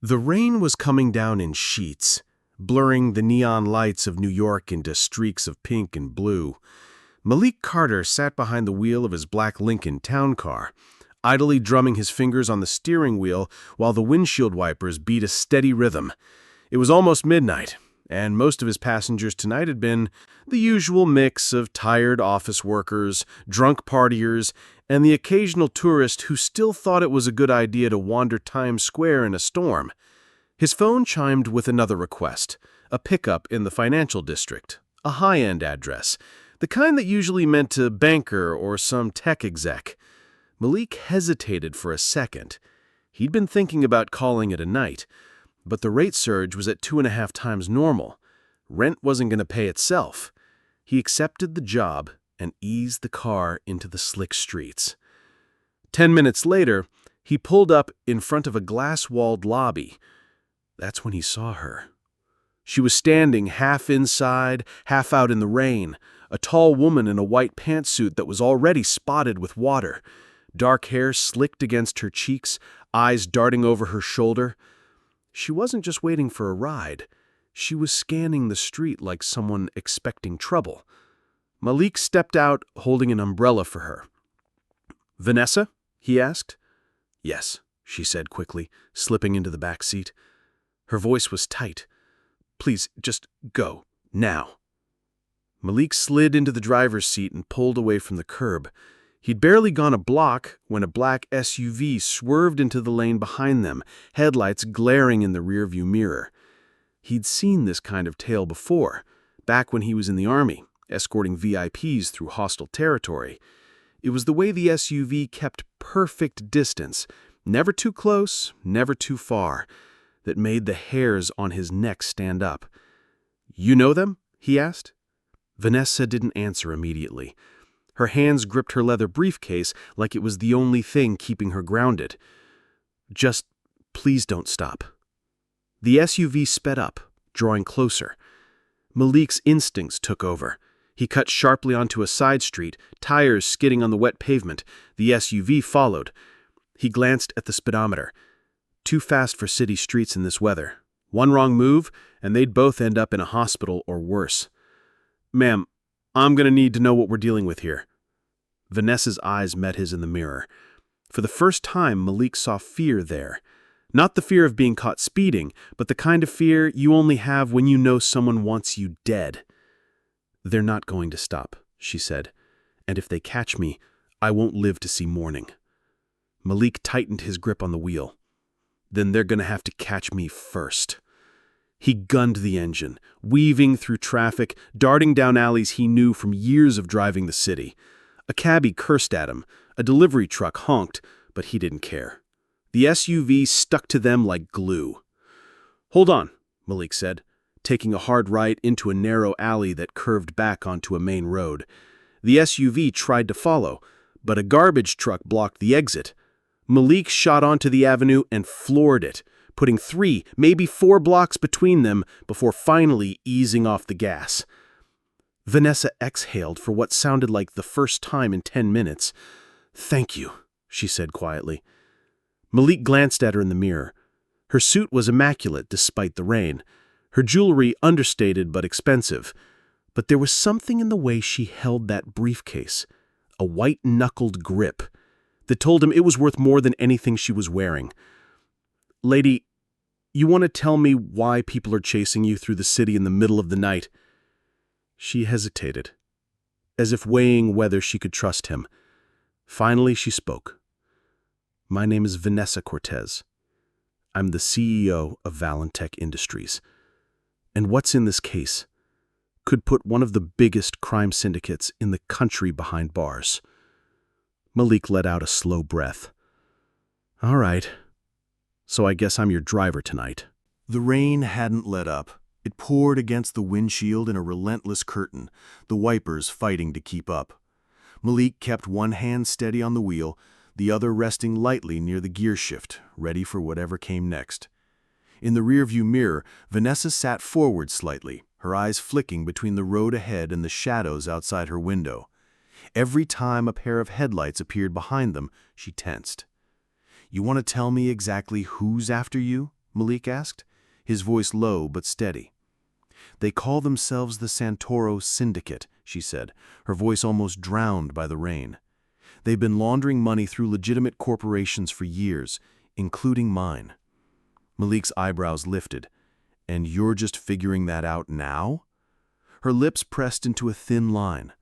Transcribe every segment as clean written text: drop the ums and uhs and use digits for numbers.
The rain was coming down in sheets, blurring the neon lights of New York into streaks of pink and blue. Malik Carter sat behind the wheel of his black Lincoln town car, idly drumming his fingers on the steering wheel while the windshield wipers beat a steady rhythm. It was almost midnight, and most of his passengers tonight had been the usual mix of tired office workers, drunk partiers, and the occasional tourist who still thought it was a good idea to wander Times Square in a storm. His phone chimed with another request, a pickup in the financial district, a high-end address, the kind that usually meant a banker or some tech exec. Malik hesitated for a second. He'd been thinking about calling it a night, but the rate surge was at 2.5 times normal. Rent wasn't going to pay itself. He accepted the job and eased the car into the slick streets. 10 minutes later, he pulled up in front of a glass-walled lobby. That's when he saw her. She was standing half inside, half out in the rain, a tall woman in a white pantsuit that was already spotted with water, dark hair slicked against her cheeks, eyes darting over her shoulder. She wasn't just waiting for a ride. She was scanning the street like someone expecting trouble. Malik stepped out, holding an umbrella for her. "Vanessa?" he asked. "Yes," she said quickly, slipping into the back seat. Her voice was tight. "Please, just go, now." Malik slid into the driver's seat and pulled away from the curb. He'd barely gone a block when a black SUV swerved into the lane behind them, headlights glaring in the rearview mirror. He'd seen this kind of tale before, back when he was in the Army, escorting VIPs through hostile territory. It was the way the SUV kept perfect distance, never too close, never too far, that made the hairs on his neck stand up. "You know them?" he asked. Vanessa didn't answer immediately. Her hands gripped her leather briefcase like it was the only thing keeping her grounded. "Just, please don't stop." The SUV sped up, drawing closer. Malik's instincts took over. He cut sharply onto a side street, tires skidding on the wet pavement. The SUV followed. He glanced at the speedometer. Too fast for city streets in this weather. One wrong move, and they'd both end up in a hospital or worse. "Ma'am, I'm going to need to know what we're dealing with here." Vanessa's eyes met his in the mirror. For the first time, Malik saw fear there. Not the fear of being caught speeding, but the kind of fear you only have when you know someone wants you dead. "They're not going to stop," she said. "And if they catch me, I won't live to see morning." Malik tightened his grip on the wheel. "Then they're going to have to catch me first." He gunned the engine, weaving through traffic, darting down alleys he knew from years of driving the city. A cabbie cursed at him, a delivery truck honked, but he didn't care. The SUV stuck to them like glue. "Hold on," Malik said, taking a hard right into a narrow alley that curved back onto a main road. The SUV tried to follow, but a garbage truck blocked the exit. Malik shot onto the avenue and floored it, putting 3, maybe 4 blocks between them before finally easing off the gas. Vanessa exhaled for what sounded like the first time in 10 minutes. "Thank you," she said quietly. Malik glanced at her in the mirror. Her suit was immaculate despite the rain, her jewelry understated but expensive. But there was something in the way she held that briefcase, a white-knuckled grip, that told him it was worth more than anything she was wearing. "Lady, you want to tell me why people are chasing you through the city in the middle of the night?" She hesitated, as if weighing whether she could trust him. Finally, she spoke. "My name is Vanessa Cortez. I'm the CEO of Valentech Industries. And what's in this case could put one of the biggest crime syndicates in the country behind bars." Malik let out a slow breath. "All right. So I guess I'm your driver tonight." The rain hadn't let up. It poured against the windshield in a relentless curtain, the wipers fighting to keep up. Malik kept one hand steady on the wheel, the other resting lightly near the gear shift, ready for whatever came next. In the rearview mirror, Vanessa sat forward slightly, her eyes flicking between the road ahead and the shadows outside her window. Every time a pair of headlights appeared behind them, she tensed. "You want to tell me exactly who's after you?" Malik asked, his voice low but steady. They call themselves the Santoro Syndicate, she said, her voice almost drowned by the rain. They've been laundering money through legitimate corporations for years, including mine. Malik's eyebrows lifted. And you're just figuring that out now? Her lips pressed into a thin line.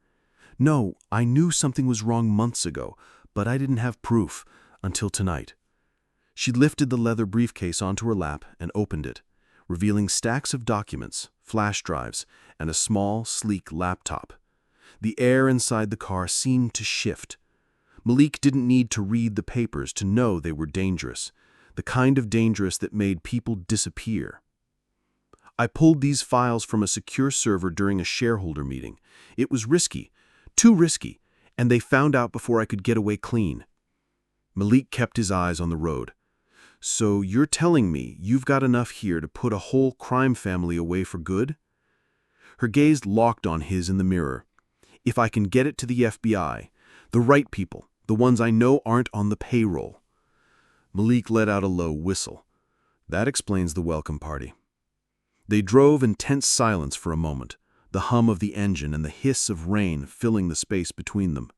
No, I knew something was wrong months ago, but I didn't have proof until tonight. She lifted the leather briefcase onto her lap and opened it, revealing stacks of documents, flash drives, and a small, sleek laptop. The air inside the car seemed to shift. Malik didn't need to read the papers to know they were dangerous, the kind of dangerous that made people disappear. I pulled these files from a secure server during a shareholder meeting. It was risky, too risky, and they found out before I could get away clean. Malik kept his eyes on the road. So you're telling me you've got enough here to put a whole crime family away for good? Her gaze locked on his in the mirror. If I can get it to the FBI, the right people, the ones I know aren't on the payroll. Malik let out a low whistle. That explains the welcome party. They drove in tense silence for a moment, the hum of the engine and the hiss of rain filling the space between them.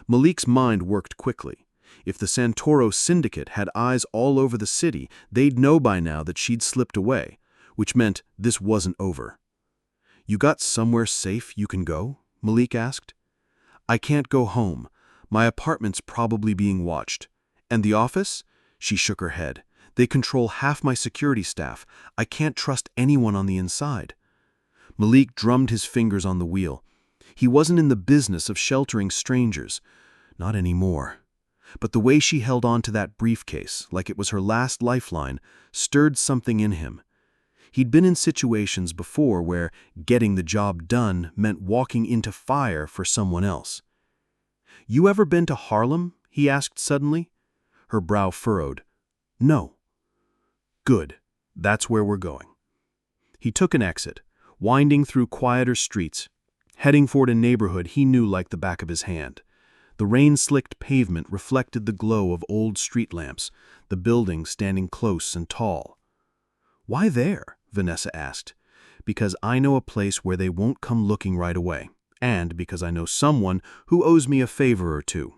Malik's mind worked quickly. If the Santoro Syndicate had eyes all over the city, they'd know by now that she'd slipped away, which meant this wasn't over. You got somewhere safe you can go? Malik asked. I can't go home. My apartment's probably being watched. And the office? She shook her head. They control half my security staff. I can't trust anyone on the inside. Malik drummed his fingers on the wheel. He wasn't in the business of sheltering strangers. Not anymore. But the way she held on to that briefcase, like it was her last lifeline, stirred something in him. He'd been in situations before where getting the job done meant walking into fire for someone else. You ever been to Harlem? He asked suddenly. Her brow furrowed. No. Good. That's where we're going. He took an exit, winding through quieter streets, heading for a neighborhood he knew like the back of his hand. The rain-slicked pavement reflected the glow of old street lamps, the buildings standing close and tall. Why there? Vanessa asked. Because I know a place where they won't come looking right away, and because I know someone who owes me a favor or two.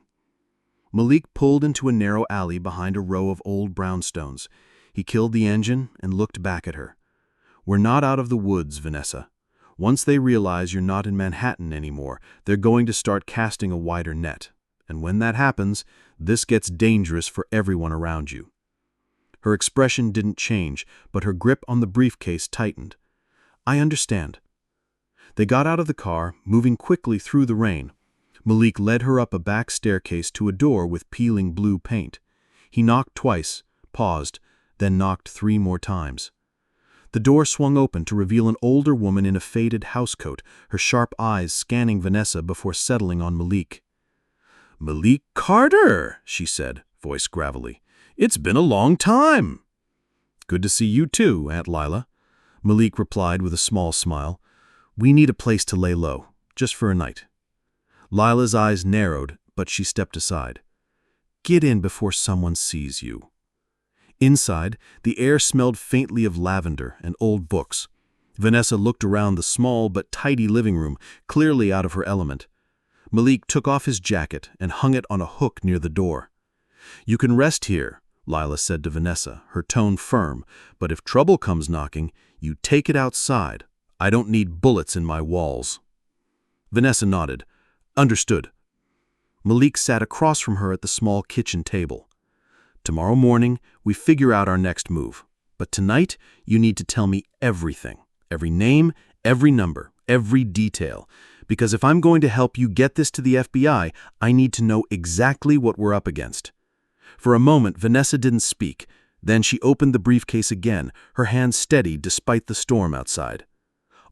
Malik pulled into a narrow alley behind a row of old brownstones. He killed the engine and looked back at her. We're not out of the woods, Vanessa. Once they realize you're not in Manhattan anymore, they're going to start casting a wider net. And when that happens, this gets dangerous for everyone around you. Her expression didn't change, but her grip on the briefcase tightened. I understand. They got out of the car, moving quickly through the rain. Malik led her up a back staircase to a door with peeling blue paint. He knocked twice, paused, then knocked 3 more times. The door swung open to reveal an older woman in a faded housecoat, her sharp eyes scanning Vanessa before settling on Malik. Malik Carter, she said, voice gravelly. It's been a long time. Good to see you too, Aunt Lila. Malik replied with a small smile. We need a place to lay low, just for a night. Lila's eyes narrowed, but she stepped aside. Get in before someone sees you. Inside, the air smelled faintly of lavender and old books. Vanessa looked around the small but tidy living room, clearly out of her element. Malik took off his jacket and hung it on a hook near the door. You can rest here, Lila said to Vanessa, her tone firm, but if trouble comes knocking, you take it outside. I don't need bullets in my walls. Vanessa nodded. Understood. Malik sat across from her at the small kitchen table. Tomorrow morning, we figure out our next move. But tonight, you need to tell me everything. Every name, every number, every detail. Because if I'm going to help you get this to the FBI, I need to know exactly what we're up against. For a moment, Vanessa didn't speak. Then she opened the briefcase again, her hands steady despite the storm outside.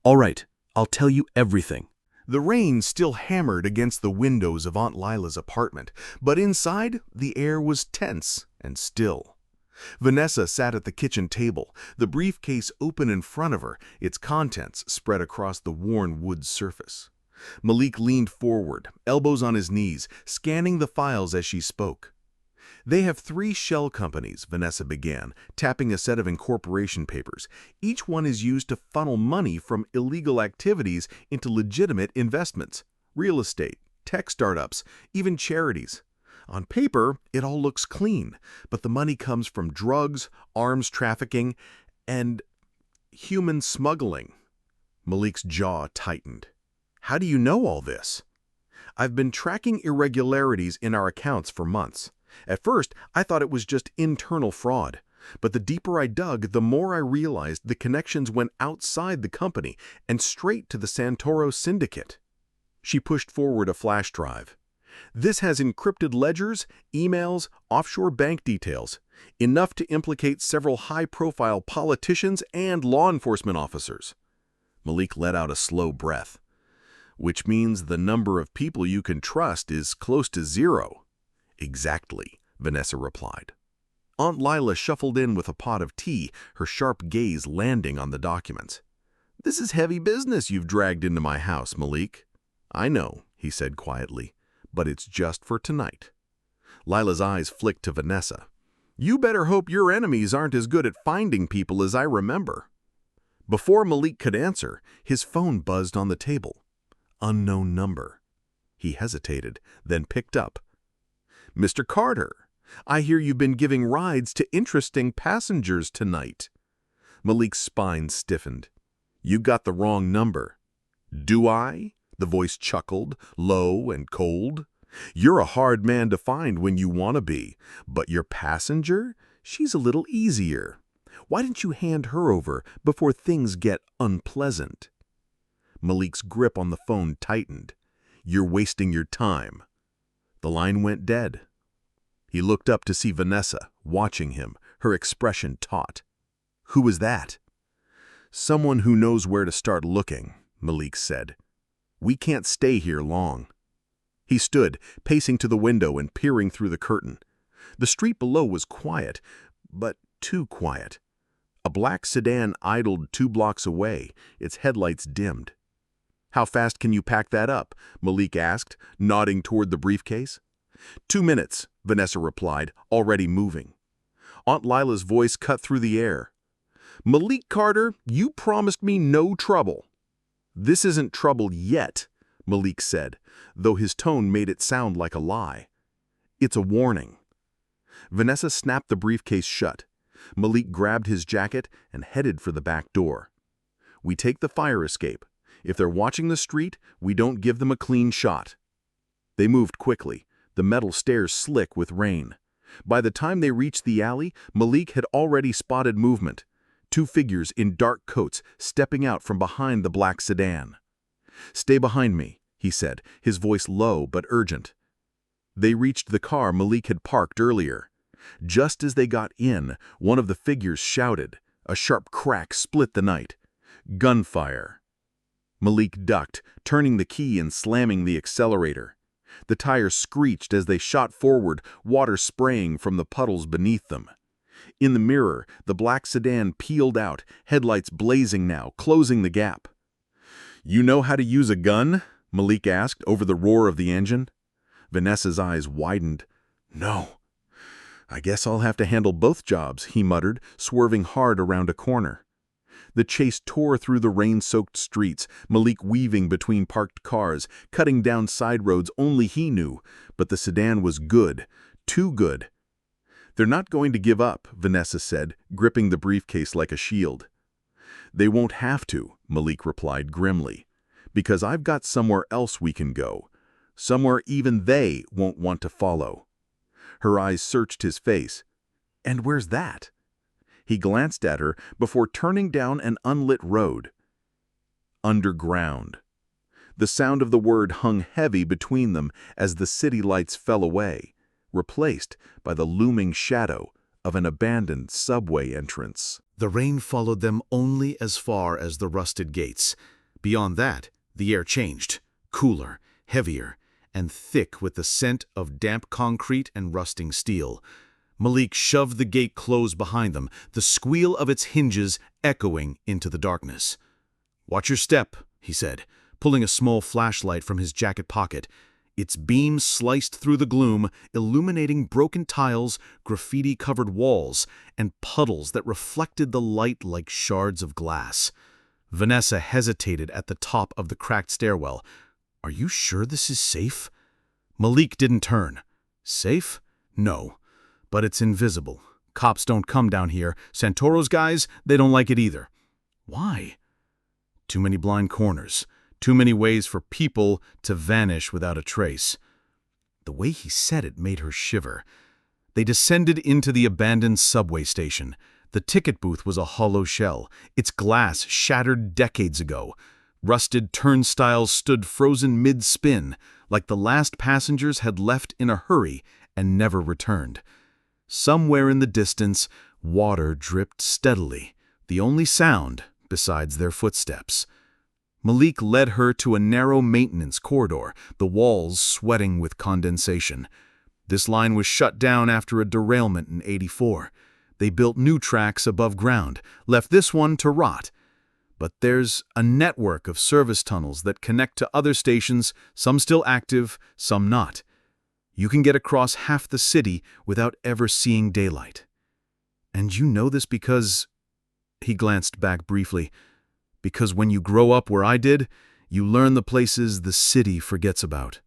All right, I'll tell you everything. The rain still hammered against the windows of Aunt Lila's apartment, but inside, the air was tense and still. Vanessa sat at the kitchen table, the briefcase open in front of her, its contents spread across the worn wood surface. Malik leaned forward, elbows on his knees, scanning the files as she spoke. They have 3 shell companies, Vanessa began, tapping a set of incorporation papers. Each one is used to funnel money from illegal activities into legitimate investments. Real estate, tech startups, even charities. On paper, it all looks clean, but the money comes from drugs, arms trafficking, and human smuggling. Malik's jaw tightened. How do you know all this? I've been tracking irregularities in our accounts for months. At first, I thought it was just internal fraud. But the deeper I dug, the more I realized the connections went outside the company and straight to the Santoro syndicate. She pushed forward a flash drive. This has encrypted ledgers, emails, offshore bank details, enough to implicate several high-profile politicians and law enforcement officers. Malik let out a slow breath. Which means the number of people you can trust is close to 0. Exactly, Vanessa replied. Aunt Lila shuffled in with a pot of tea, her sharp gaze landing on the documents. This is heavy business you've dragged into my house, Malik. I know, he said quietly, but it's just for tonight. Lila's eyes flicked to Vanessa. You better hope your enemies aren't as good at finding people as I remember. Before Malik could answer, his phone buzzed on the table. Unknown number. He hesitated, then picked up. Mr. Carter, I hear you've been giving rides to interesting passengers tonight. Malik's spine stiffened. You got the wrong number. Do I? The voice chuckled, low and cold. You're a hard man to find when you want to be, but your passenger? She's a little easier. Why didn't you hand her over before things get unpleasant? Malik's grip on the phone tightened. You're wasting your time. The line went dead. He looked up to see Vanessa, watching him, her expression taut. Who was that? Someone who knows where to start looking, Malik said. We can't stay here long. He stood, pacing to the window and peering through the curtain. The street below was quiet, but too quiet. A black sedan idled 2 blocks away, its headlights dimmed. How fast can you pack that up? Malik asked, nodding toward the briefcase. 2 minutes, Vanessa replied, already moving. Aunt Lila's voice cut through the air. Malik Carter, you promised me no trouble. This isn't trouble yet, Malik said, though his tone made it sound like a lie. It's a warning. Vanessa snapped the briefcase shut. Malik grabbed his jacket and headed for the back door. We take the fire escape. If they're watching the street, we don't give them a clean shot. They moved quickly, the metal stairs slick with rain. By the time they reached the alley, Malik had already spotted movement. 2 figures in dark coats stepping out from behind the black sedan. Stay behind me, he said, his voice low but urgent. They reached the car Malik had parked earlier. Just as they got in, one of the figures shouted. A sharp crack split the night. Gunfire. Malik ducked, turning the key and slamming the accelerator. The tires screeched as they shot forward, water spraying from the puddles beneath them. In the mirror, the black sedan peeled out, headlights blazing now, closing the gap. You know how to use a gun? Malik asked over the roar of the engine. Vanessa's eyes widened. No. I guess I'll have to handle both jobs, he muttered, swerving hard around a corner. The chase tore through the rain-soaked streets, Malik weaving between parked cars, cutting down side roads only he knew, but the sedan was good, too good. They're not going to give up, Vanessa said, gripping the briefcase like a shield. They won't have to, Malik replied grimly, because I've got somewhere else we can go, somewhere even they won't want to follow. Her eyes searched his face. And where's that? He glanced at her before turning down an unlit road. Underground. The sound of the word hung heavy between them as the city lights fell away, replaced by the looming shadow of an abandoned subway entrance. The rain followed them only as far as the rusted gates. Beyond that, the air changed, cooler, heavier, and thick with the scent of damp concrete and rusting steel. Malik shoved the gate closed behind them, the squeal of its hinges echoing into the darkness. "Watch your step," he said, pulling a small flashlight from his jacket pocket. Its beam sliced through the gloom, illuminating broken tiles, graffiti-covered walls, and puddles that reflected the light like shards of glass. Vanessa hesitated at the top of the cracked stairwell. "Are you sure this is safe?" Malik didn't turn. "Safe? No. But it's invisible. Cops don't come down here. Santoro's guys, they don't like it either." "Why?" "Too many blind corners. Too many ways for people to vanish without a trace." The way he said it made her shiver. They descended into the abandoned subway station. The ticket booth was a hollow shell, its glass shattered decades ago. Rusted turnstiles stood frozen mid-spin, like the last passengers had left in a hurry and never returned. Somewhere in the distance, water dripped steadily, the only sound besides their footsteps. Malik led her to a narrow maintenance corridor, the walls sweating with condensation. This line was shut down after a derailment in '84. They built new tracks above ground, left this one to rot. But there's a network of service tunnels that connect to other stations, some still active, some not. You can get across half the city without ever seeing daylight. And you know this because... He glanced back briefly. Because when you grow up where I did, you learn the places the city forgets about.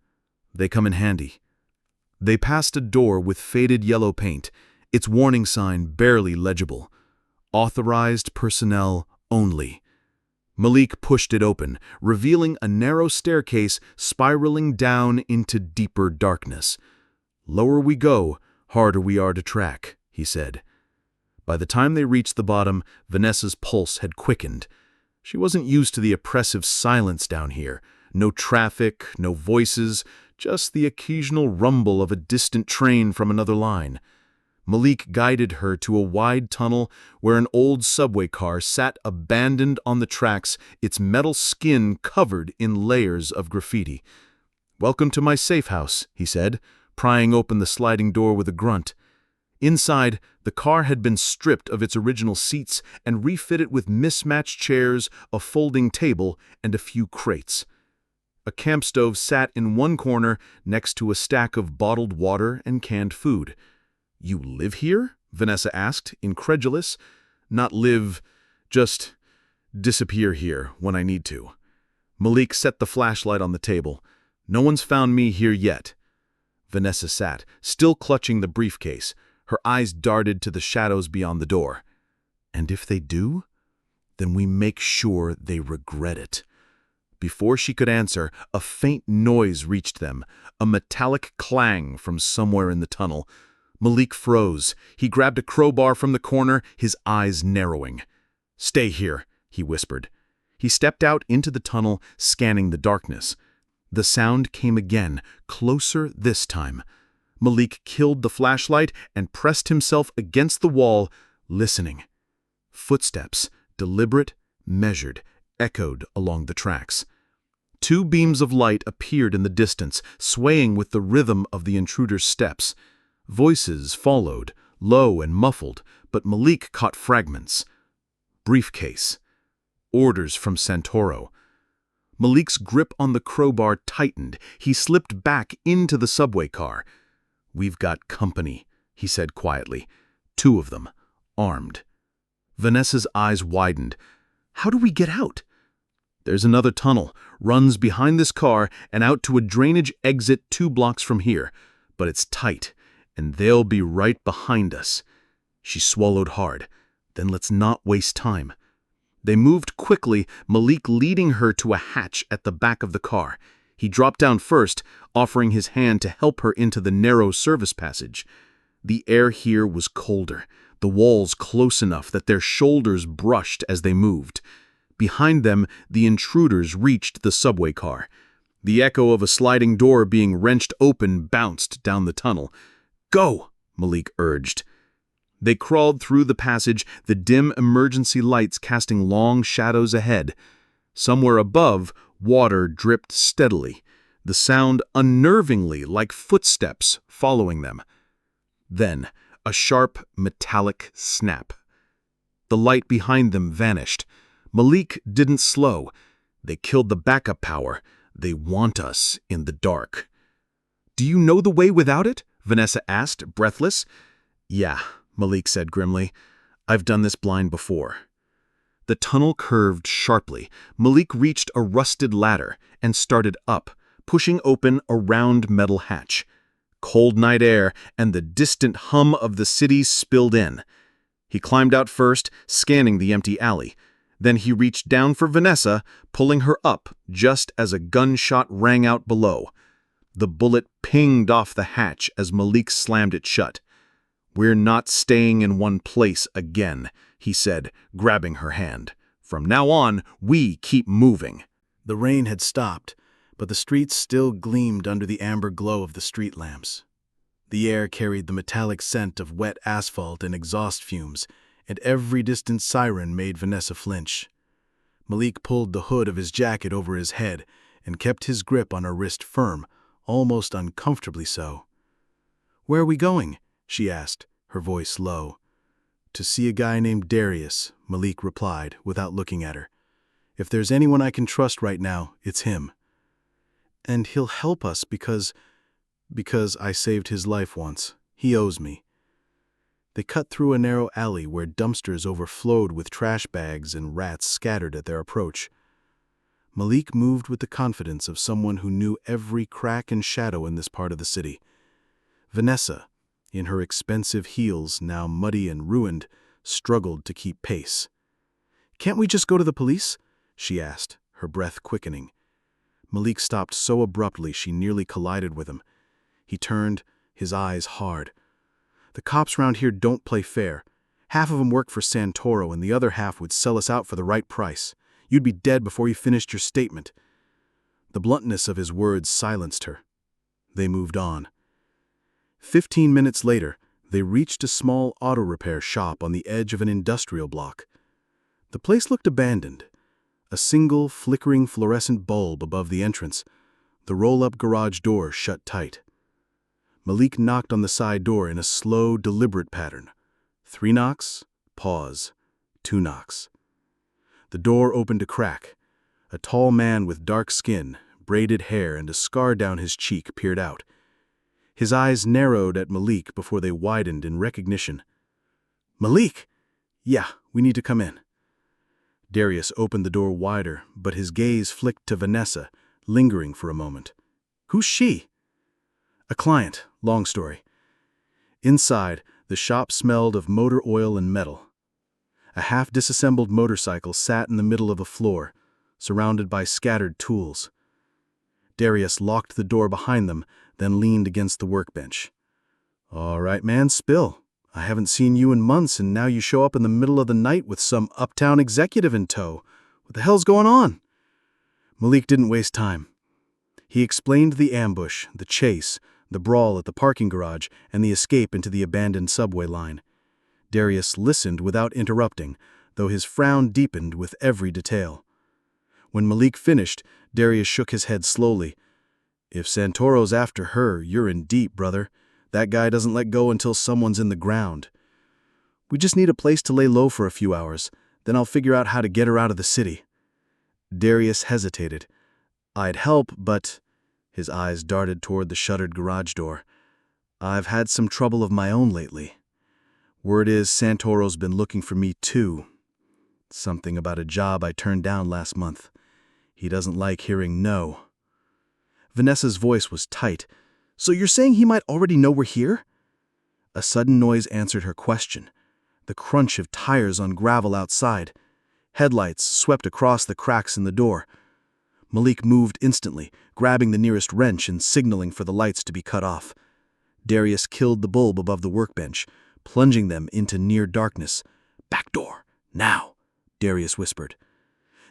They come in handy. They passed a door with faded yellow paint, its warning sign barely legible. Authorized personnel only. Malik pushed it open, revealing a narrow staircase spiraling down into deeper darkness. "Lower we go, harder we are to track," he said. By the time they reached the bottom, Vanessa's pulse had quickened. She wasn't used to the oppressive silence down here. No traffic, no voices, just the occasional rumble of a distant train from another line. Malik guided her to a wide tunnel where an old subway car sat abandoned on the tracks, its metal skin covered in layers of graffiti. "Welcome to my safe house," he said, prying open the sliding door with a grunt. Inside, the car had been stripped of its original seats and refitted with mismatched chairs, a folding table, and a few crates. A camp stove sat in one corner next to a stack of bottled water and canned food. "You live here?" Vanessa asked, incredulous. "Not live, just disappear here when I need to." Malik set the flashlight on the table. "No one's found me here yet." Vanessa sat, still clutching the briefcase. Her eyes darted to the shadows beyond the door. "And if they do, then we make sure they regret it." Before she could answer, a faint noise reached them, a metallic clang from somewhere in the tunnel. Malik froze. He grabbed a crowbar from the corner, his eyes narrowing. "Stay here," he whispered. He stepped out into the tunnel, scanning the darkness. The sound came again, closer this time. Malik killed the flashlight and pressed himself against the wall, listening. Footsteps, deliberate, measured, echoed along the tracks. Two beams of light appeared in the distance, swaying with the rhythm of the intruder's steps. Voices followed, low and muffled, but Malik caught fragments. Briefcase. Orders from Santoro. Malik's grip on the crowbar tightened. He slipped back into the subway car. "We've got company," he said quietly. "Two of them, armed." Vanessa's eyes widened. "How do we get out?" "There's another tunnel, runs behind this car and out to a drainage exit 2 blocks from here. But it's tight, and they'll be right behind us." She swallowed hard. "Then let's not waste time." They moved quickly, Malik leading her to a hatch at the back of the car. He dropped down first, offering his hand to help her into the narrow service passage. The air here was colder, the walls close enough that their shoulders brushed as they moved. Behind them, the intruders reached the subway car. The echo of a sliding door being wrenched open bounced down the tunnel. "Go!" Malik urged. They crawled through the passage, the dim emergency lights casting long shadows ahead. Somewhere above, water dripped steadily, the sound unnervingly like footsteps following them. Then, a sharp, metallic snap. The light behind them vanished. Malik didn't slow. They killed the backup power. They want us in the dark. Do you know the way without it? Vanessa asked, breathless. Yeah, Malik said grimly. I've done this blind before. The tunnel curved sharply. Malik reached a rusted ladder and started up, pushing open a round metal hatch. Cold night air and the distant hum of the city spilled in. He climbed out first, scanning the empty alley. Then he reached down for Vanessa, pulling her up just as a gunshot rang out below. The bullet pinged off the hatch as Malik slammed it shut. We're not staying in one place again, he said, grabbing her hand. From now on, we keep moving. The rain had stopped, but the streets still gleamed under the amber glow of the street lamps. The air carried the metallic scent of wet asphalt and exhaust fumes, and every distant siren made Vanessa flinch. Malik pulled the hood of his jacket over his head and kept his grip on her wrist firm, almost uncomfortably so. "Where are we going?" she asked, her voice low. "To see a guy named Darius," Malik replied, without looking at her. "If there's anyone I can trust right now, it's him. And he'll help us because I saved his life once. He owes me." They cut through a narrow alley where dumpsters overflowed with trash bags and rats scattered at their approach. Malik moved with the confidence of someone who knew every crack and shadow in this part of the city. Vanessa, in her expensive heels now muddy and ruined, struggled to keep pace. "Can't we just go to the police?" she asked, her breath quickening. Malik stopped so abruptly she nearly collided with him. He turned, his eyes hard. "The cops round here don't play fair. Half of them work for Santoro and the other half would sell us out for the right price. You'd be dead before you finished your statement." The bluntness of his words silenced her. They moved on. 15 minutes later, they reached a small auto repair shop on the edge of an industrial block. The place looked abandoned. A single, flickering fluorescent bulb above the entrance. The roll-up garage door shut tight. Malik knocked on the side door in a slow, deliberate pattern. 3 knocks, pause, 2 knocks. The door opened a crack. A tall man with dark skin, braided hair, and a scar down his cheek peered out. His eyes narrowed at Malik before they widened in recognition. "Malik!" "Yeah, we need to come in." Darius opened the door wider, but his gaze flicked to Vanessa, lingering for a moment. "Who's she?" "A client, long story." Inside, the shop smelled of motor oil and metal. A half-disassembled motorcycle sat in the middle of the floor, surrounded by scattered tools. Darius locked the door behind them, then leaned against the workbench. "All right, man, spill. I haven't seen you in months, and now you show up in the middle of the night with some uptown executive in tow. What the hell's going on?" Malik didn't waste time. He explained the ambush, the chase, the brawl at the parking garage, and the escape into the abandoned subway line. Darius listened without interrupting, though his frown deepened with every detail. When Malik finished, Darius shook his head slowly. "If Santoro's after her, you're in deep, brother. That guy doesn't let go until someone's in the ground. We just need a place to lay low for a few hours, then I'll figure out how to get her out of the city." Darius hesitated. "I'd help, but—" His eyes darted toward the shuttered garage door. "I've had some trouble of my own lately. Word is Santoro's been looking for me too. Something about a job I turned down last month. He doesn't like hearing no." Vanessa's voice was tight. "So you're saying he might already know we're here?" A sudden noise answered her question. The crunch of tires on gravel outside. Headlights swept across the cracks in the door. Malik moved instantly, grabbing the nearest wrench and signaling for the lights to be cut off. Darius killed the bulb above the workbench, plunging them into near darkness. "Back door, now," Darius whispered.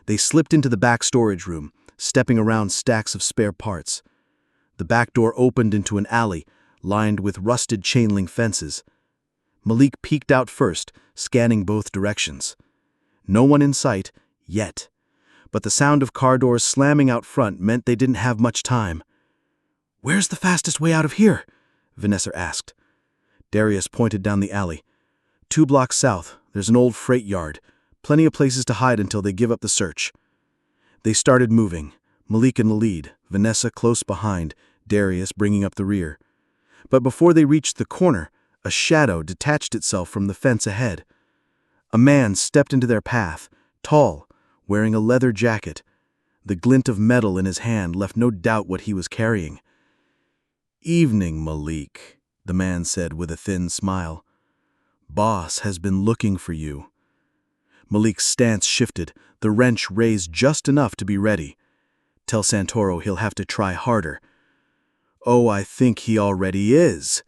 They slipped into the back storage room, stepping around stacks of spare parts. The back door opened into an alley, lined with rusted chain-link fences. Malik peeked out first, scanning both directions. No one in sight, yet. But the sound of car doors slamming out front meant they didn't have much time. "Where's the fastest way out of here?" Vanessa asked. Darius pointed down the alley. 2 blocks south, there's an old freight yard. Plenty of places to hide until they give up the search." They started moving, Malik in the lead, Vanessa close behind, Darius bringing up the rear. But before they reached the corner, a shadow detached itself from the fence ahead. A man stepped into their path, tall, wearing a leather jacket. The glint of metal in his hand left no doubt what he was carrying. "Evening, Malik," the man said with a thin smile. "Boss has been looking for you." Malik's stance shifted, the wrench raised just enough to be ready. "Tell Santoro he'll have to try harder." "Oh, I think he already is."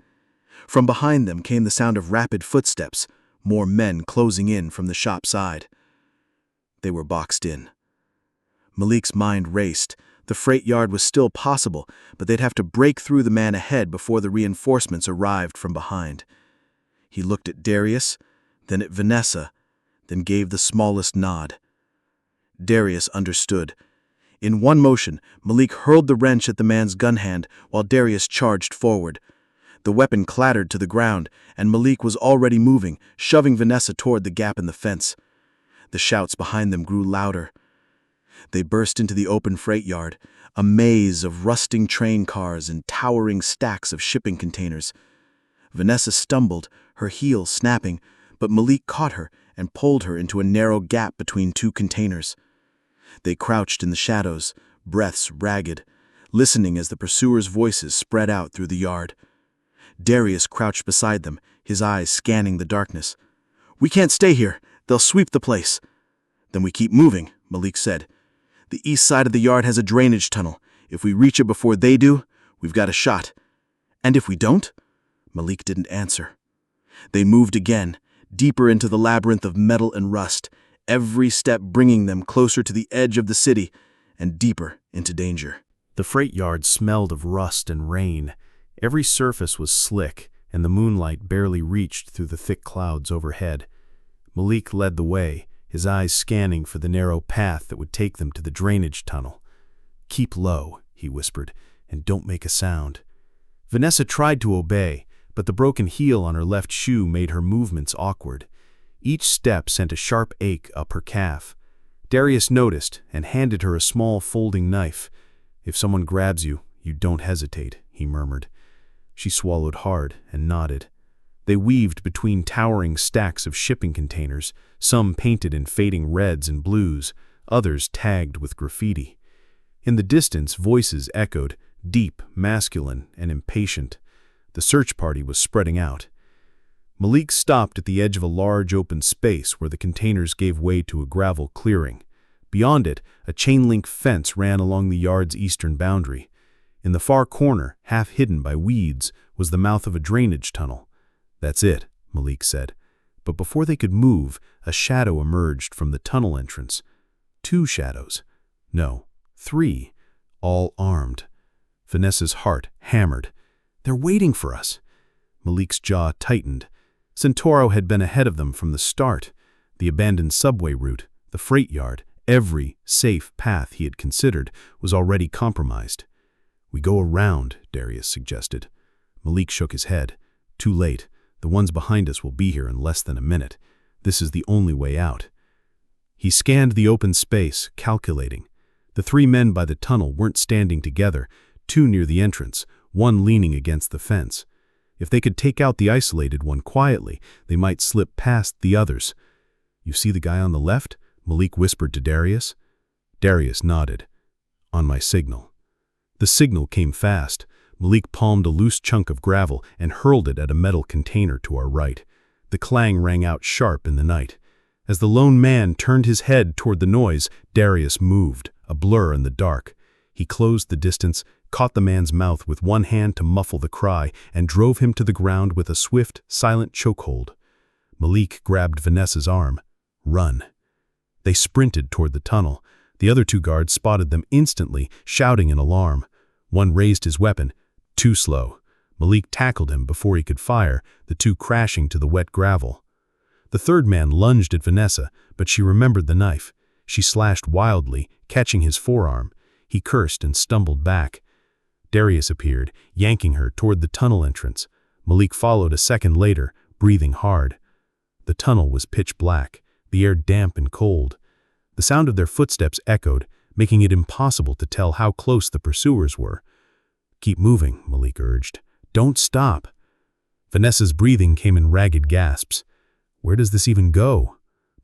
From behind them came the sound of rapid footsteps, more men closing in from the shop side. They were boxed in. Malik's mind raced. The freight yard was still possible, but they'd have to break through the man ahead before the reinforcements arrived from behind. He looked at Darius, then at Vanessa, then gave the smallest nod. Darius understood. In one motion, Malik hurled the wrench at the man's gun hand while Darius charged forward. The weapon clattered to the ground, and Malik was already moving, shoving Vanessa toward the gap in the fence. The shouts behind them grew louder. They burst into the open freight yard, a maze of rusting train cars and towering stacks of shipping containers. Vanessa stumbled, her heel snapping, but Malik caught her and pulled her into a narrow gap between two containers. They crouched in the shadows, breaths ragged, listening as the pursuers' voices spread out through the yard. Darius crouched beside them, his eyes scanning the darkness. "We can't stay here. They'll sweep the place." "Then we keep moving," Malik said. "The east side of the yard has a drainage tunnel. If we reach it before they do, we've got a shot." "And if we don't?" Malik didn't answer. They moved again, deeper into the labyrinth of metal and rust, every step bringing them closer to the edge of the city and deeper into danger. The freight yard smelled of rust and rain. Every surface was slick, and the moonlight barely reached through the thick clouds overhead. Malik led the way, his eyes scanning for the narrow path that would take them to the drainage tunnel. "Keep low," he whispered, "and don't make a sound." Vanessa tried to obey, but the broken heel on her left shoe made her movements awkward. Each step sent a sharp ache up her calf. Darius noticed and handed her a small folding knife. "If someone grabs you, you don't hesitate," he murmured. She swallowed hard and nodded. They weaved between towering stacks of shipping containers, some painted in fading reds and blues, others tagged with graffiti. In the distance, voices echoed, deep, masculine, and impatient. The search party was spreading out. Malik stopped at the edge of a large open space where the containers gave way to a gravel clearing. Beyond it, a chain-link fence ran along the yard's eastern boundary. In the far corner, half hidden by weeds, was the mouth of a drainage tunnel. "That's it," Malik said. But before they could move, a shadow emerged from the tunnel entrance. 2 shadows. No, 3, all armed. Vanessa's heart hammered. "They're waiting for us." Malik's jaw tightened. Santoro had been ahead of them from the start. The abandoned subway route, the freight yard, every safe path he had considered was already compromised. "We go around," Darius suggested. Malik shook his head. "Too late. The ones behind us will be here in less than a minute. This is the only way out." He scanned the open space, calculating. The 3 men by the tunnel weren't standing together, 2 near the entrance, 1 leaning against the fence. If they could take out the isolated one quietly, they might slip past the others. "You see the guy on the left?" Malik whispered to Darius. Darius nodded. "On my signal." The signal came fast. Malik palmed a loose chunk of gravel and hurled it at a metal container to our right. The clang rang out sharp in the night. As the lone man turned his head toward the noise, Darius moved, a blur in the dark. He closed the distance, caught the man's mouth with one hand to muffle the cry, and drove him to the ground with a swift, silent chokehold. Malik grabbed Vanessa's arm. "Run." They sprinted toward the tunnel. The other 2 guards spotted them instantly, shouting in alarm. One raised his weapon. Too slow. Malik tackled him before he could fire, the 2 crashing to the wet gravel. The 3rd man lunged at Vanessa, but she remembered the knife. She slashed wildly, catching his forearm. He cursed and stumbled back. Darius appeared, yanking her toward the tunnel entrance. Malik followed a second later, breathing hard. The tunnel was pitch black, the air damp and cold. The sound of their footsteps echoed, making it impossible to tell how close the pursuers were. Keep moving, Malik urged. Don't stop. Vanessa's breathing came in ragged gasps. Where does this even go?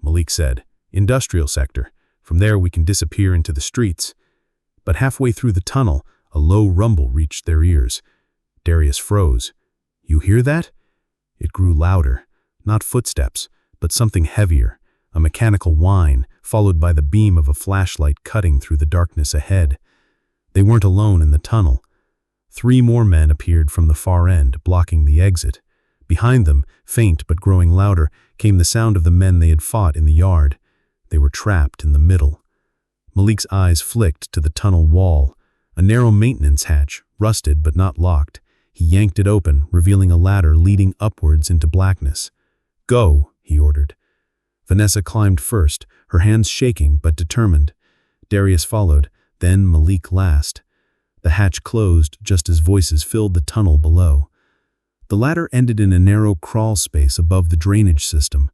Malik said. Industrial sector. From there we can disappear into the streets. But halfway through the tunnel, a low rumble reached their ears. Darius froze. You hear that? It grew louder. Not footsteps, but something heavier. A mechanical whine, followed by the beam of a flashlight cutting through the darkness ahead. They weren't alone in the tunnel. 3 more men appeared from the far end, blocking the exit. Behind them, faint but growing louder, came the sound of the men they had fought in the yard. They were trapped in the middle. Malik's eyes flicked to the tunnel wall, a narrow maintenance hatch, rusted but not locked. He yanked it open, revealing a ladder leading upwards into blackness. Go, he ordered. Vanessa climbed first, her hands shaking but determined. Darius followed, then Malik last. The hatch closed just as voices filled the tunnel below. The ladder ended in a narrow crawl space above the drainage system.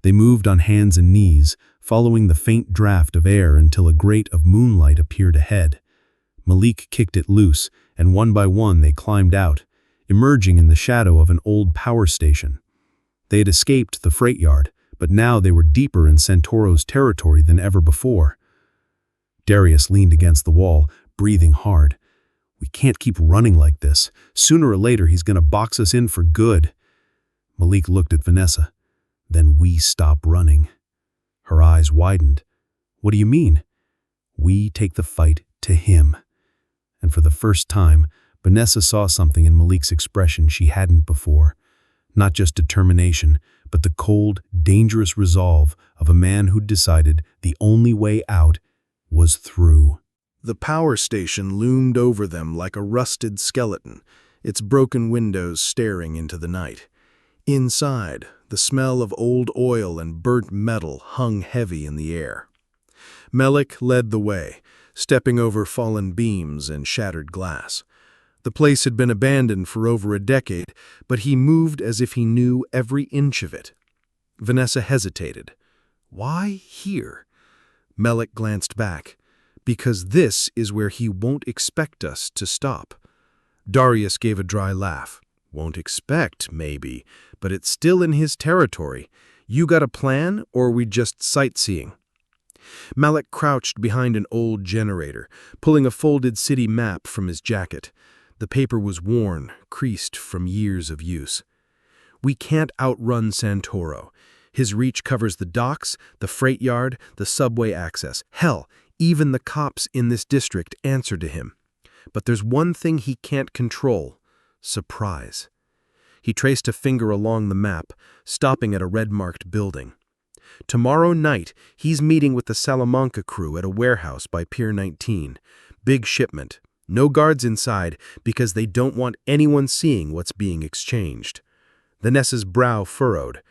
They moved on hands and knees, following the faint draft of air until a grate of moonlight appeared ahead. Malik kicked it loose, and one by one they climbed out, emerging in the shadow of an old power station. They had escaped the freight yard, but now they were deeper in Santoro's territory than ever before. Darius leaned against the wall, breathing hard. We can't keep running like this. Sooner or later he's going to box us in for good. Malik looked at Vanessa. Then we stop running. Her eyes widened. What do you mean? We take the fight to him. And for the first time, Vanessa saw something in Malik's expression she hadn't before. Not just determination, but the cold, dangerous resolve of a man who'd decided the only way out was through. The power station loomed over them like a rusted skeleton, its broken windows staring into the night. Inside, the smell of old oil and burnt metal hung heavy in the air. Malik led the way, stepping over fallen beams and shattered glass. The place had been abandoned for over a decade, but he moved as if he knew every inch of it. Vanessa hesitated. Why here? Malik glanced back. Because this is where he won't expect us to stop. Darius gave a dry laugh. Won't expect, maybe, but it's still in his territory. You got a plan, or are we just sightseeing? Malik crouched behind an old generator, pulling a folded city map from his jacket. The paper was worn, creased from years of use. We can't outrun Santoro. His reach covers the docks, the freight yard, the subway access. Hell, even the cops in this district answer to him. But there's one thing he can't control: surprise. He traced a finger along the map, stopping at a red-marked building. Tomorrow night, he's meeting with the Salamanca crew at a warehouse by Pier 19. Big shipment. No guards inside because they don't want anyone seeing what's being exchanged. Vanessa's brow furrowed.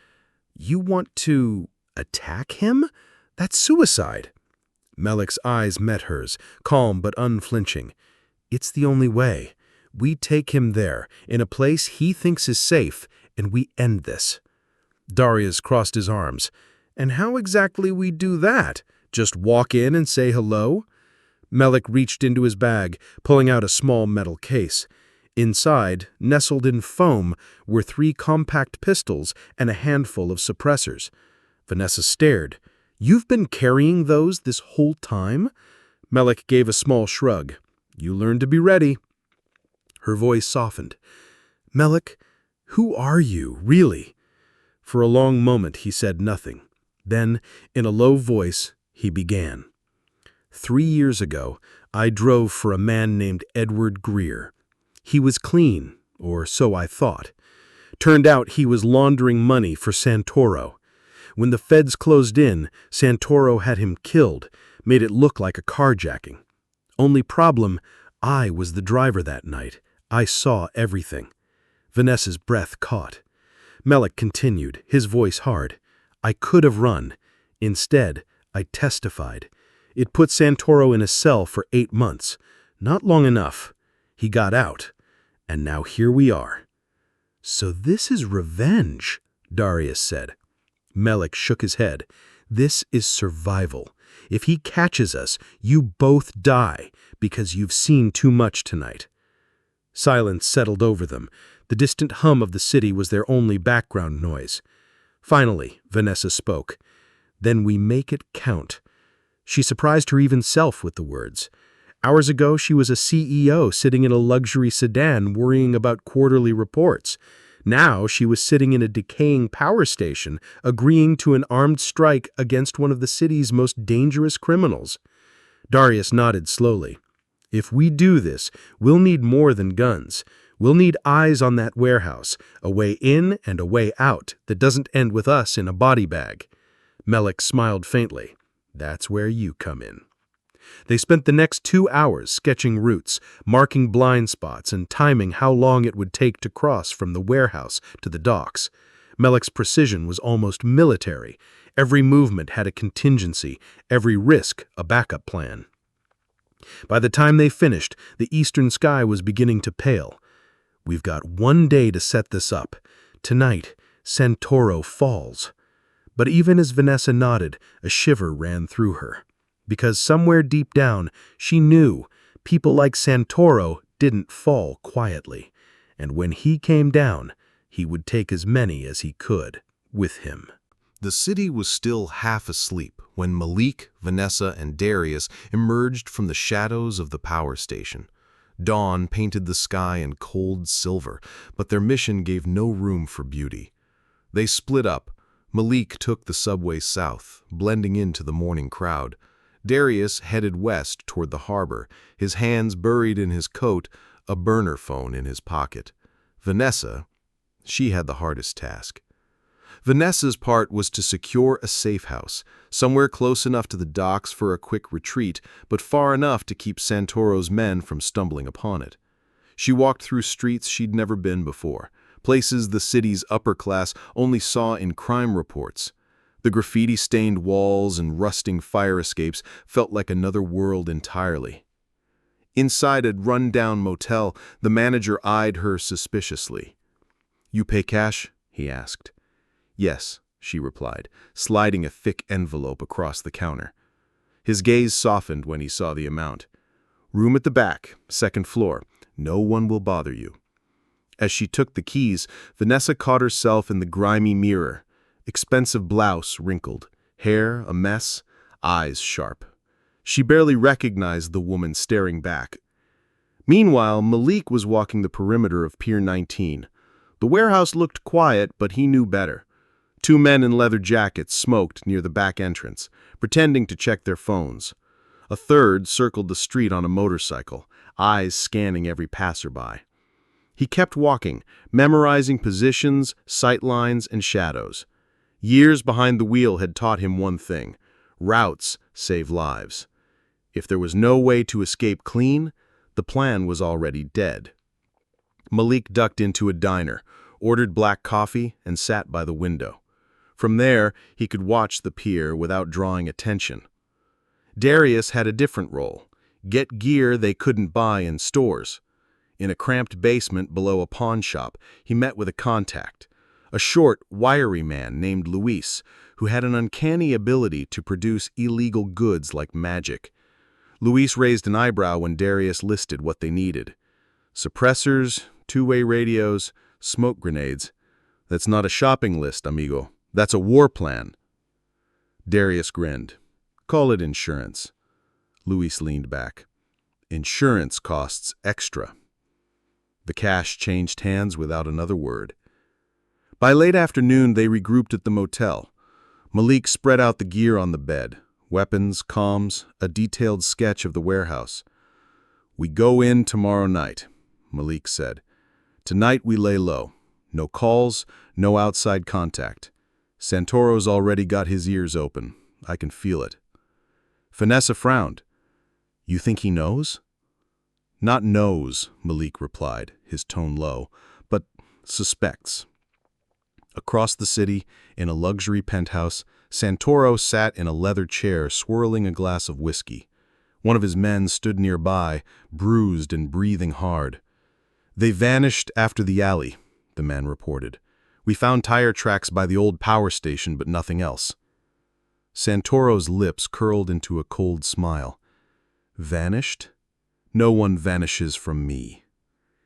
You want to attack him? That's suicide. Malik's eyes met hers, calm but unflinching. It's the only way. We take him there, in a place he thinks is safe, and we end this. Darius crossed his arms. And how exactly we do that? Just walk in and say hello? Malik reached into his bag, pulling out a small metal case. Inside, nestled in foam, were 3 compact pistols and a handful of suppressors. Vanessa stared. You've been carrying those this whole time? Malik gave a small shrug. You learned to be ready. Her voice softened. Malik, who are you, really? For a long moment he said nothing. Then, in a low voice, he began. 3 years ago, I drove for a man named Edward Greer. He was clean, or so I thought. Turned out he was laundering money for Santoro. When the feds closed in, Santoro had him killed, made it look like a carjacking. Only problem, I was the driver that night. I saw everything. Vanessa's breath caught. Malik continued, his voice hard. I could have run. Instead, I testified. It put Santoro in a cell for 8 months. Not long enough. He got out. And now here we are. So this is revenge, Darius said. Malik shook his head. This is survival. If he catches us, you both die because you've seen too much tonight. Silence settled over them. The distant hum of the city was their only background noise. Finally, Vanessa spoke. "Then we make it count." She surprised her even self with the words. Hours ago, she was a CEO sitting in a luxury sedan worrying about quarterly reports. Now she was sitting in a decaying power station, agreeing to an armed strike against one of the city's most dangerous criminals. Darius nodded slowly. "If we do this, we'll need more than guns. We'll need eyes on that warehouse, a way in and a way out that doesn't end with us in a body bag." Melek smiled faintly. "That's where you come in." They spent the next 2 hours sketching routes, marking blind spots, and timing how long it would take to cross from the warehouse to the docks. Melek's precision was almost military. Every movement had a contingency, every risk a backup plan. By the time they finished, the eastern sky was beginning to pale. "We've got 1 day to set this up. Tonight, Santoro falls." But even as Vanessa nodded, a shiver ran through her. Because somewhere deep down, she knew people like Santoro didn't fall quietly. And when he came down, he would take as many as he could with him. The city was still half asleep when Malik, Vanessa, and Darius emerged from the shadows of the power station. Dawn painted the sky in cold silver, but their mission gave no room for beauty. They split up. Malik took the subway south, blending into the morning crowd. Darius headed west toward the harbor, his hands buried in his coat, a burner phone in his pocket. Vanessa, she had the hardest task. Vanessa's part was to secure a safe house, somewhere close enough to the docks for a quick retreat, but far enough to keep Santoro's men from stumbling upon it. She walked through streets she'd never been before, places the city's upper class only saw in crime reports. The graffiti-stained walls and rusting fire escapes felt like another world entirely. Inside a run-down motel, the manager eyed her suspiciously. "You pay cash?" he asked. "Yes," she replied, sliding a thick envelope across the counter. His gaze softened when he saw the amount. "Room at the back, 2nd floor. No one will bother you." As she took the keys, Vanessa caught herself in the grimy mirror. Expensive blouse wrinkled, hair a mess, eyes sharp. She barely recognized the woman staring back. Meanwhile, Malik was walking the perimeter of Pier 19. The warehouse looked quiet, but he knew better. 2 men in leather jackets smoked near the back entrance, pretending to check their phones. A third circled the street on a motorcycle, eyes scanning every passerby. He kept walking, memorizing positions, sight lines, and shadows. Years behind the wheel had taught him one thing: routes save lives. If there was no way to escape clean, the plan was already dead. Malik ducked into a diner, ordered black coffee, and sat by the window. From there, he could watch the pier without drawing attention. Darius had a different role: get gear they couldn't buy in stores. In a cramped basement below a pawn shop, he met with a contact. A short, wiry man named Luis, who had an uncanny ability to produce illegal goods like magic. Luis raised an eyebrow when Darius listed what they needed. Suppressors, 2-way radios, smoke grenades. "That's not a shopping list, amigo. That's a war plan." Darius grinned. "Call it insurance." Luis leaned back. "Insurance costs extra." The cash changed hands without another word. By late afternoon, they regrouped at the motel. Malik spread out the gear on the bed: weapons, comms, a detailed sketch of the warehouse. "We go in tomorrow night," Malik said. "Tonight we lay low. No calls, no outside contact. Santoro's already got his ears open. I can feel it." Vanessa frowned. "You think he knows?" "Not knows," Malik replied, his tone low, "but suspects." Across the city, in a luxury penthouse, Santoro sat in a leather chair swirling a glass of whiskey. One of his men stood nearby, bruised and breathing hard. "They vanished after the alley," the man reported. "We found tire tracks by the old power station, but nothing else." Santoro's lips curled into a cold smile. "Vanished? No one vanishes from me."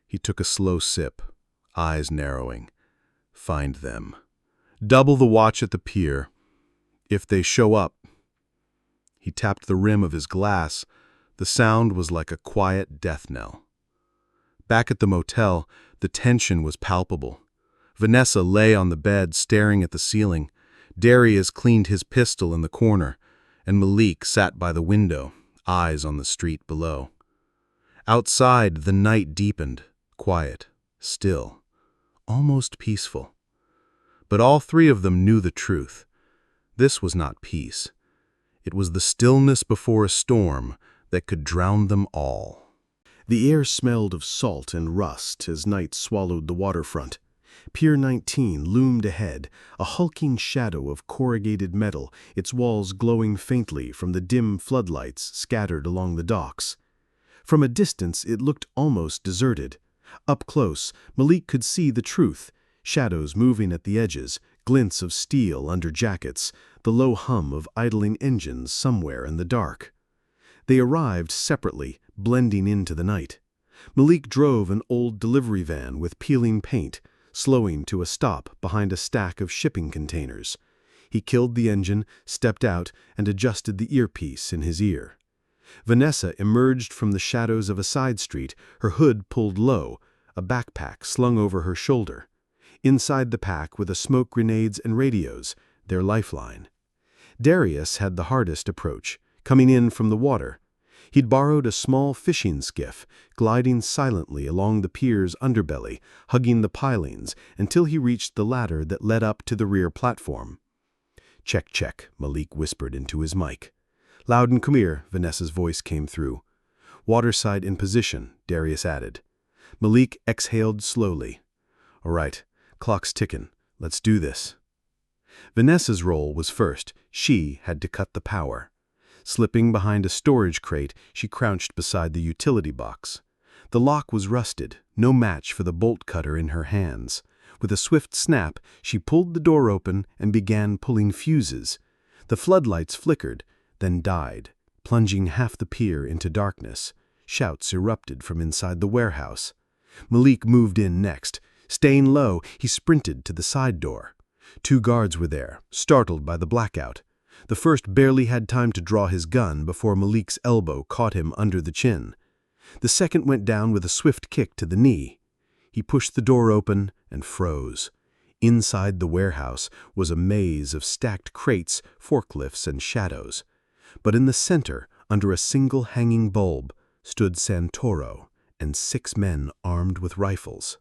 He took a slow sip, eyes narrowing. Find them. Double the watch at the pier. If they show up. He tapped the rim of his glass. The sound was like a quiet death knell. Back at the motel, the tension was palpable. Vanessa lay on the bed, staring at the ceiling. Darius cleaned his pistol in the corner, and Malik sat by the window, eyes on the street below. Outside, the night deepened, quiet, still, almost peaceful. But all three of them knew the truth. This was not peace. It was the stillness before a storm that could drown them all. The air smelled of salt and rust as night swallowed the waterfront. Pier 19 loomed ahead, a hulking shadow of corrugated metal, its walls glowing faintly from the dim floodlights scattered along the docks. From a distance, it looked almost deserted. Up close, Malik could see the truth, shadows moving at the edges, glints of steel under jackets, the low hum of idling engines somewhere in the dark. They arrived separately, blending into the night. Malik drove an old delivery van with peeling paint, slowing to a stop behind a stack of shipping containers. He killed the engine, stepped out, and adjusted the earpiece in his ear. Vanessa emerged from the shadows of a side street, her hood pulled low, a backpack slung over her shoulder. Inside the pack were the smoke grenades and radios, their lifeline. Darius had the hardest approach, coming in from the water. He'd borrowed a small fishing skiff, gliding silently along the pier's underbelly, hugging the pilings, until he reached the ladder that led up to the rear platform. "Check, check," Malik whispered into his mic. "Loudon, come here," Vanessa's voice came through. "Waterside in position," Darius added. Malik exhaled slowly. "All right, clock's ticking. Let's do this." Vanessa's role was first. She had to cut the power. Slipping behind a storage crate, she crouched beside the utility box. The lock was rusted, no match for the bolt cutter in her hands. With a swift snap, she pulled the door open and began pulling fuses. The floodlights flickered, then died, plunging half the pier into darkness. Shouts erupted from inside the warehouse. Malik moved in next. Staying low, he sprinted to the side door. 2 guards were there, startled by the blackout. The first barely had time to draw his gun before Malik's elbow caught him under the chin. The second went down with a swift kick to the knee. He pushed the door open and froze. Inside the warehouse was a maze of stacked crates, forklifts, and shadows. But in the center, under a single hanging bulb, stood Santoro and 6 men armed with rifles.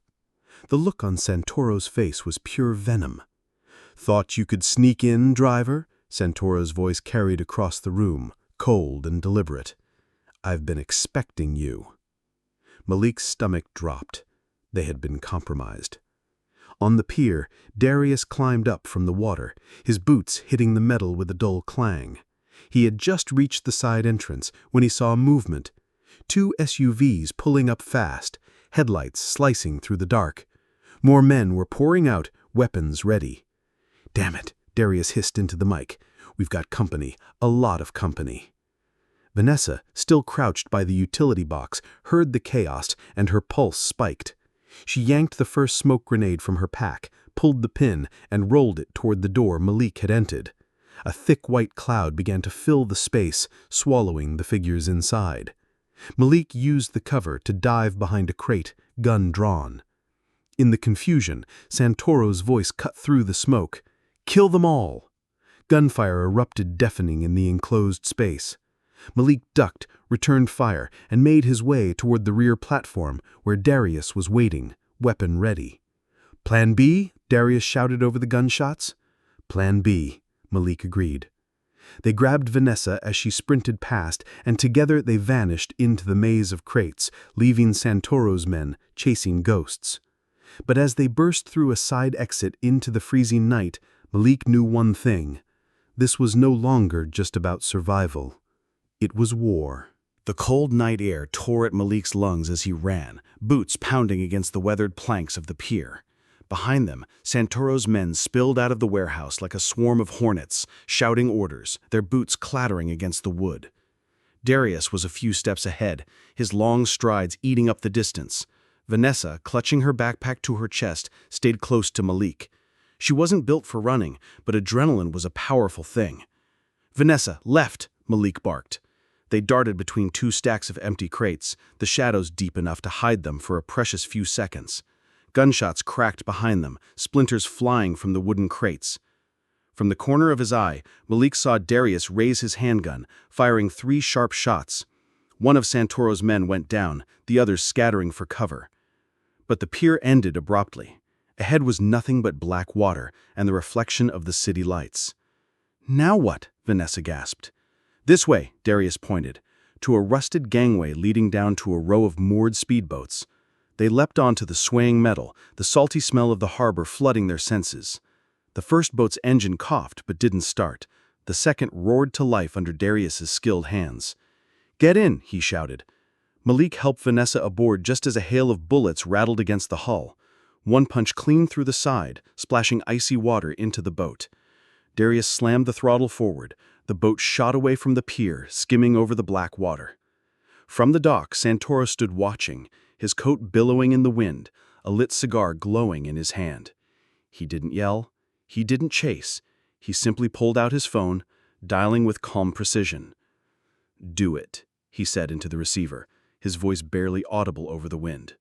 The look on Santoro's face was pure venom. "Thought you could sneak in, driver?" Santoro's voice carried across the room, cold and deliberate. "I've been expecting you." Malik's stomach dropped. They had been compromised. On the pier, Darius climbed up from the water, his boots hitting the metal with a dull clang. He had just reached the side entrance when he saw movement. 2 SUVs pulling up fast, headlights slicing through the dark. More men were pouring out, weapons ready. "Damn it," Darius hissed into the mic. "We've got company, a lot of company." Vanessa, still crouched by the utility box, heard the chaos, and her pulse spiked. She yanked the first smoke grenade from her pack, pulled the pin, and rolled it toward the door Malik had entered. A thick white cloud began to fill the space, swallowing the figures inside. Malik used the cover to dive behind a crate, gun drawn. In the confusion, Santoro's voice cut through the smoke. "Kill them all!" Gunfire erupted deafening in the enclosed space. Malik ducked, returned fire, and made his way toward the rear platform where Darius was waiting, weapon ready. "Plan B?" Darius shouted over the gunshots. "Plan B," Malik agreed. They grabbed Vanessa as she sprinted past, and together they vanished into the maze of crates, leaving Santoro's men chasing ghosts. But as they burst through a side exit into the freezing night, Malik knew one thing. This was no longer just about survival. It was war. The cold night air tore at Malik's lungs as he ran, boots pounding against the weathered planks of the pier. Behind them, Santoro's men spilled out of the warehouse like a swarm of hornets, shouting orders, their boots clattering against the wood. Darius was a few steps ahead, his long strides eating up the distance. Vanessa, clutching her backpack to her chest, stayed close to Malik. She wasn't built for running, but adrenaline was a powerful thing. "Vanessa, left!" Malik barked. They darted between two stacks of empty crates, the shadows deep enough to hide them for a precious few seconds. Gunshots cracked behind them, splinters flying from the wooden crates. From the corner of his eye, Malik saw Darius raise his handgun, firing 3 sharp shots. One of Santoro's men went down, the others scattering for cover. But the pier ended abruptly. Ahead was nothing but black water and the reflection of the city lights. "Now what?" Vanessa gasped. "This way," Darius pointed, to a rusted gangway leading down to a row of moored speedboats. They leapt onto the swaying metal, the salty smell of the harbor flooding their senses. The first boat's engine coughed but didn't start. The second roared to life under Darius's skilled hands. "Get in," he shouted. Malik helped Vanessa aboard just as a hail of bullets rattled against the hull. One punch clean through the side, splashing icy water into the boat. Darius slammed the throttle forward. The boat shot away from the pier, skimming over the black water. From the dock, Santoro stood watching, his coat billowing in the wind, a lit cigar glowing in his hand. He didn't yell. He didn't chase. He simply pulled out his phone, dialing with calm precision. "Do it," he said into the receiver, his voice barely audible over the wind.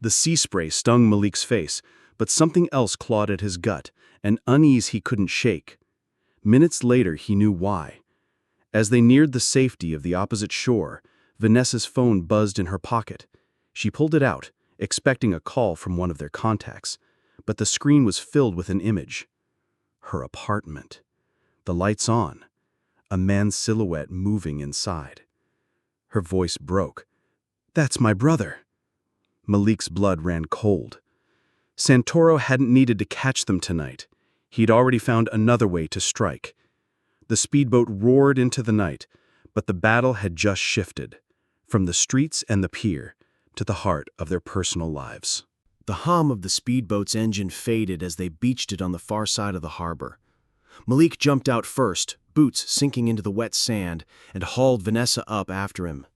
The sea spray stung Malik's face, but something else clawed at his gut, an unease he couldn't shake. Minutes later, he knew why. As they neared the safety of the opposite shore, Vanessa's phone buzzed in her pocket. She pulled it out, expecting a call from one of their contacts, but the screen was filled with an image. Her apartment. The lights on. A man's silhouette moving inside. Her voice broke. "That's my brother." Malik's blood ran cold. Santoro hadn't needed to catch them tonight. He'd already found another way to strike. The speedboat roared into the night, but the battle had just shifted, from the streets and the pier to the heart of their personal lives. The hum of the speedboat's engine faded as they beached it on the far side of the harbor. Malik jumped out first, boots sinking into the wet sand, and hauled Vanessa up after him.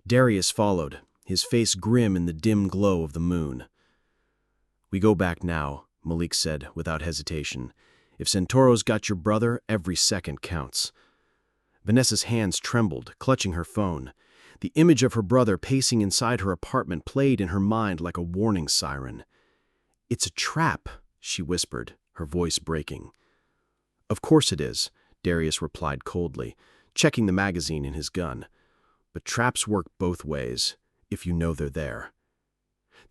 Darius followed, his face grim in the dim glow of the moon. "We go back now," Malik said without hesitation. "If Santoro's got your brother, every second counts." Vanessa's hands trembled, clutching her phone. The image of her brother pacing inside her apartment played in her mind like a warning siren. "It's a trap," she whispered, her voice breaking. "Of course it is," Darius replied coldly, checking the magazine in his gun. "But traps work both ways, if you know they're there."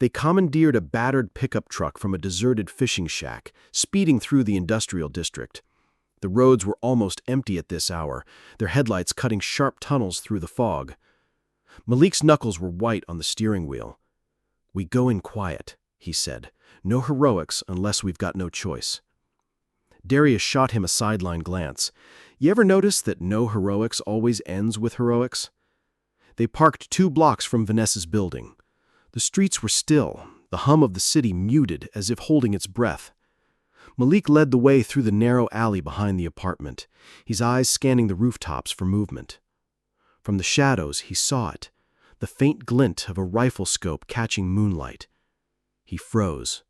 They commandeered a battered pickup truck from a deserted fishing shack, speeding through the industrial district. The roads were almost empty at this hour, their headlights cutting sharp tunnels through the fog. Malik's knuckles were white on the steering wheel. "We go in quiet," he said. "No heroics unless we've got no choice." Darius shot him a sideline glance. "You ever notice that no heroics always ends with heroics?" They parked 2 blocks from Vanessa's building. The streets were still, the hum of the city muted as if holding its breath. Malik led the way through the narrow alley behind the apartment, his eyes scanning the rooftops for movement. From the shadows, he saw it, the faint glint of a rifle scope catching moonlight. He froze.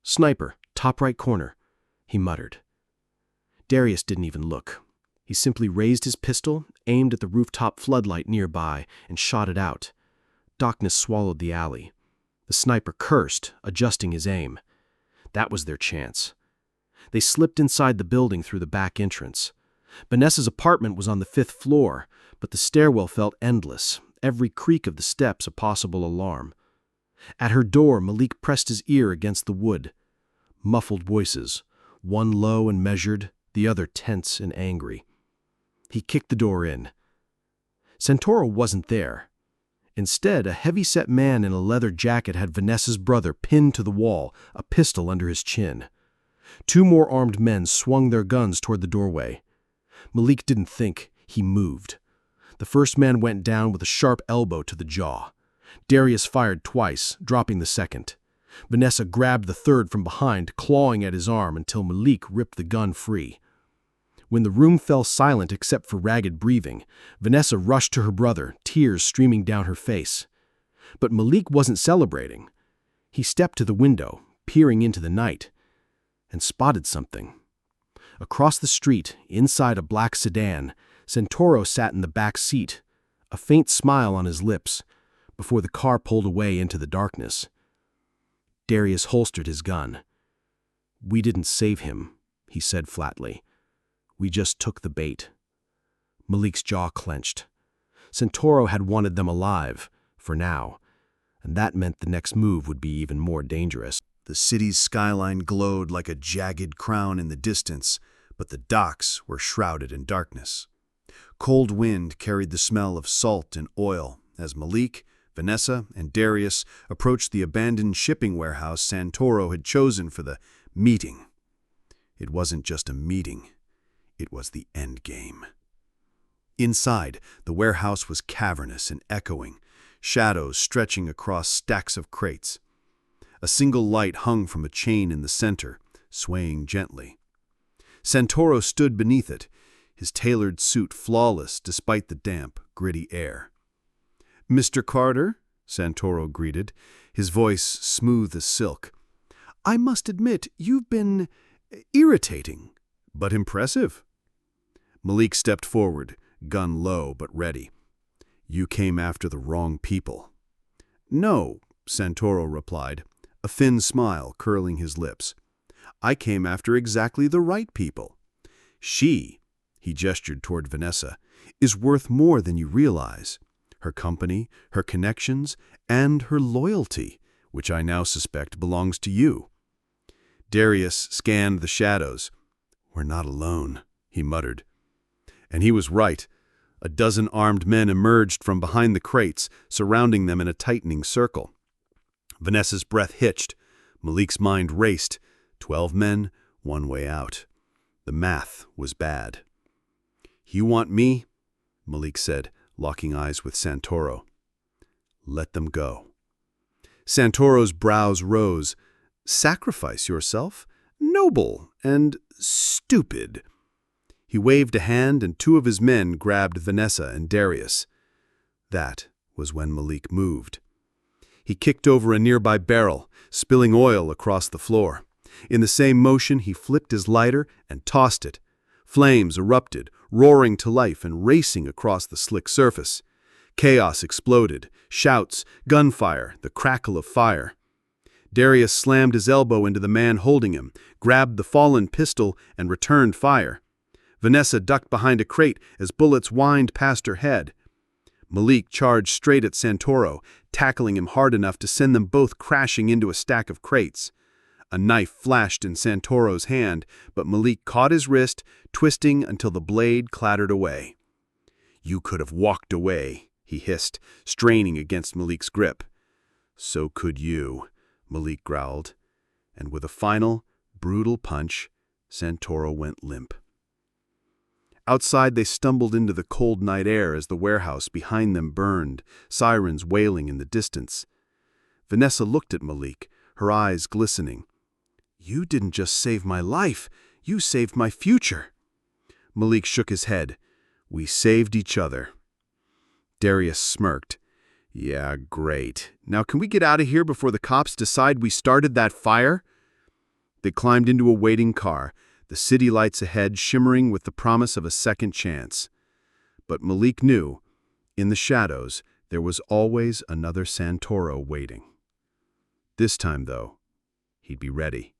"Sniper, top right corner," he muttered. Darius didn't even look. He simply raised his pistol, aimed at the rooftop floodlight nearby, and shot it out. Darkness swallowed the alley. The sniper cursed, adjusting his aim. That was their chance. They slipped inside the building through the back entrance. Vanessa's apartment was on the 5th floor, but the stairwell felt endless, every creak of the steps a possible alarm. At her door, Malik pressed his ear against the wood. Muffled voices, one low and measured, the other tense and angry. He kicked the door in. Santoro wasn't there. Instead, a heavy-set man in a leather jacket had Vanessa's brother pinned to the wall, a pistol under his chin. 2 more armed men swung their guns toward the doorway. Malik didn't think, he moved. The first man went down with a sharp elbow to the jaw. Darius fired twice, dropping the second. Vanessa grabbed the third from behind, clawing at his arm until Malik ripped the gun free. When the room fell silent except for ragged breathing, Vanessa rushed to her brother, tears streaming down her face. But Malik wasn't celebrating. He stepped to the window, peering into the night, and spotted something. Across the street, inside a black sedan, Santoro sat in the back seat, a faint smile on his lips, before the car pulled away into the darkness. Darius holstered his gun. "We didn't save him," he said flatly. "We just took the bait." Malik's jaw clenched. Santoro had wanted them alive, for now, and that meant the next move would be even more dangerous. The city's skyline glowed like a jagged crown in the distance, but the docks were shrouded in darkness. Cold wind carried the smell of salt and oil as Malik, Vanessa, and Darius approached the abandoned shipping warehouse Santoro had chosen for the meeting. It wasn't just a meeting. It was the end game. Inside, the warehouse was cavernous and echoing, shadows stretching across stacks of crates. A single light hung from a chain in the center, swaying gently. Santoro stood beneath it, his tailored suit flawless despite the damp, gritty air. "Mr. Carter," Santoro greeted, his voice smooth as silk. "I must admit, you've been irritating, but impressive." Malik stepped forward, gun low but ready. "You came after the wrong people." "No," Santoro replied, a thin smile curling his lips. "I came after exactly the right people. She," he gestured toward Vanessa, "is worth more than you realize. Her company, her connections, and her loyalty, which I now suspect belongs to you." Darius scanned the shadows. "We're not alone," he muttered. And he was right. A dozen armed men emerged from behind the crates, surrounding them in a tightening circle. Vanessa's breath hitched. Malik's mind raced. 12 men, one way out. The math was bad. "You want me?" Malik said, locking eyes with Santoro. "Let them go." Santoro's brows rose. "Sacrifice yourself? Noble and stupid." He waved a hand and 2 of his men grabbed Vanessa and Darius. That was when Malik moved. He kicked over a nearby barrel, spilling oil across the floor. In the same motion, he flipped his lighter and tossed it. Flames erupted, roaring to life and racing across the slick surface. Chaos exploded, shouts, gunfire, the crackle of fire. Darius slammed his elbow into the man holding him, grabbed the fallen pistol, and returned fire. Vanessa ducked behind a crate as bullets whined past her head. Malik charged straight at Santoro, tackling him hard enough to send them both crashing into a stack of crates. A knife flashed in Santoro's hand, but Malik caught his wrist, twisting until the blade clattered away. "You could have walked away," he hissed, straining against Malik's grip. "So could you," Malik growled. And with a final, brutal punch, Santoro went limp. Outside, they stumbled into the cold night air as the warehouse behind them burned, sirens wailing in the distance. Vanessa looked at Malik, her eyes glistening. "You didn't just save my life, you saved my future." Malik shook his head. "We saved each other." Darius smirked. "Yeah, great. Now can we get out of here before the cops decide we started that fire?" They climbed into a waiting car, the city lights ahead shimmering with the promise of a second chance. But Malik knew, in the shadows, there was always another Santoro waiting. This time, though, he'd be ready.